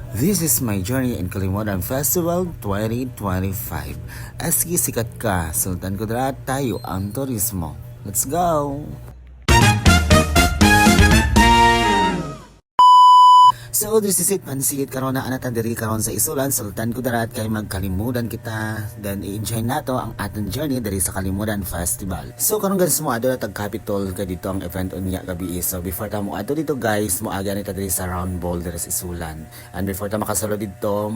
This is my journey in Kalimutan Festival 2025. Aski sikat ka, Sultan Kudarat, tayo ang turismo. Let's go! So, this is it, pansigit karon na anatan diri karon sa Isulan, Sultan Kudarat, kay magkalimutan kita, then i-enjoy nato ang ating journey diri sa Kalimutan Festival. So, karon guys mo adto tag Capitol kay dito ang event unya gabi. So, before ta mo adto dito guys, mo aga nita diri sa Round Ball diri sa Isulan. And before ta makasalo dito,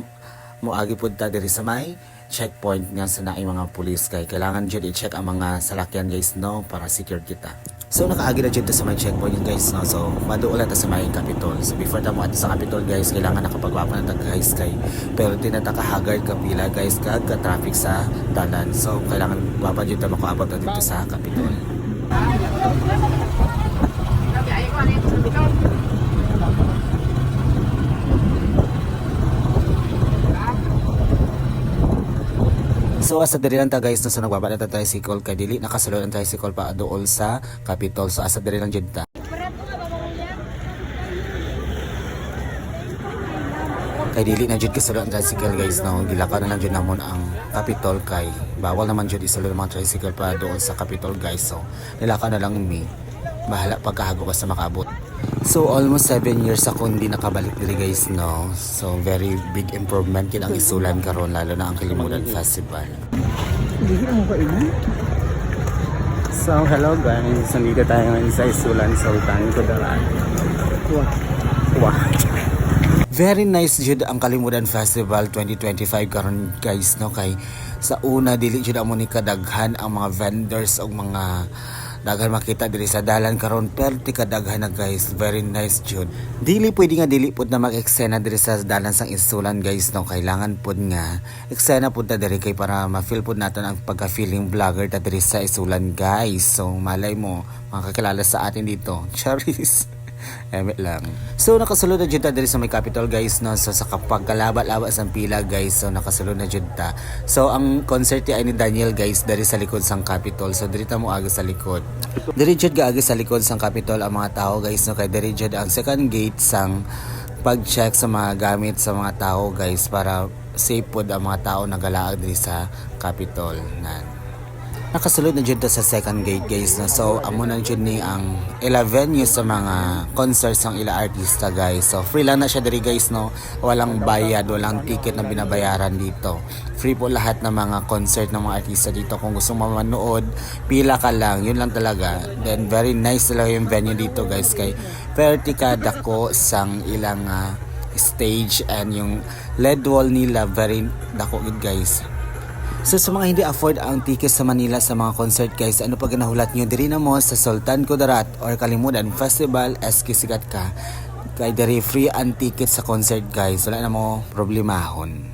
mo agi pud ta diri sa may checkpoint nga sa naay mga pulis kay kailangan jud i-check ang mga salakyan guys no para secure kita. So nakaagi na dyan sa may checkpoint yun guys no? So maduulan ta sa may Capitol. So before ta mo ato sa Capitol guys, kailangan nakapagwapa na ta guys kay pero tinataka-haggard ka pila guys kag ka-traffic sa dalan. So kailangan wapa dyan ta makaabot na dito sa Capitol. So asa diri lang ta guys no, sa nagbaba na ta tricycle kay dili nakasulod ang tricycle pa dool sa Capitol. So asa diri lang jud ta. Kay dili na jud kasulod ang tricycle guys no, gilakaw na lang jud namon ang Capitol kay bawal naman jud isulod ang mga tricycle pa dool sa Capitol guys. So nilakaw na lang mi. Bahala pagkahago ka sa makabot. So almost 7 years ako hindi nakabalik diri guys no. So very big improvement kin ang Isulan karon lalo na ang Kalimutan Festival. So hello guys, nandito tayo ngayon sa Isulan, Sultan Kudarat. Wow. Very nice jud ang Kalimutan Festival 2025 karon guys no, kay sa una dili jud amo ni kadaghan ang mga vendors og mga daghan makita diri sa dalan karon perti kadaghan na guys. Very nice jud. Dili pwede nga dili pud na mag-eksena diri sa dalan sang Isulan guys no, kailangan pud nga eksena pud ta diri kay para ma-feel pud naton ang pagka-feeling vlogger ta diri sa Isulan guys. So malay mo makakilala sa atin dito. Charis. Eme lang. So nakasulod na jud ta diri sa may Capitol guys no. So sa kapagkalaba-laba sang pila guys, so nakasulod na jud ta. So ang concert ay ni Daniel guys diri sa likod sang Capitol. So diri ta mo agi sa likod. Diri jud gaagi sa likod sang Capitol ang mga tao guys no, kay diri jud ang second gate sang pag-check sa mga gamit sa mga tao guys para safe pod ang mga tao nagalaag diri sa Capitol nan. Nakasulod na jud ta sa second gate guys no. So amo na jud ni ang ila venue sa mga concerts ng ila artista guys. So free lang na siya diri guys no. Walang bayad, walang ticket na binabayaran dito. Free po lahat ng mga concert ng mga artista dito. Kung gusto mo manood, pila ka lang, yun lang talaga. Then very nice talaga yung venue dito guys kay vertical dako sang ilang stage and yung LED wall nila very dako gid guys. So sa mga hindi afford ang ticket sa Manila sa mga concert guys, ano pa ganahulat nyo diri na mo sa Sultan Kudarat or Kalimutan Festival as kisigat ka kay diri free ang ticket sa concert guys, wala na mo problemahon.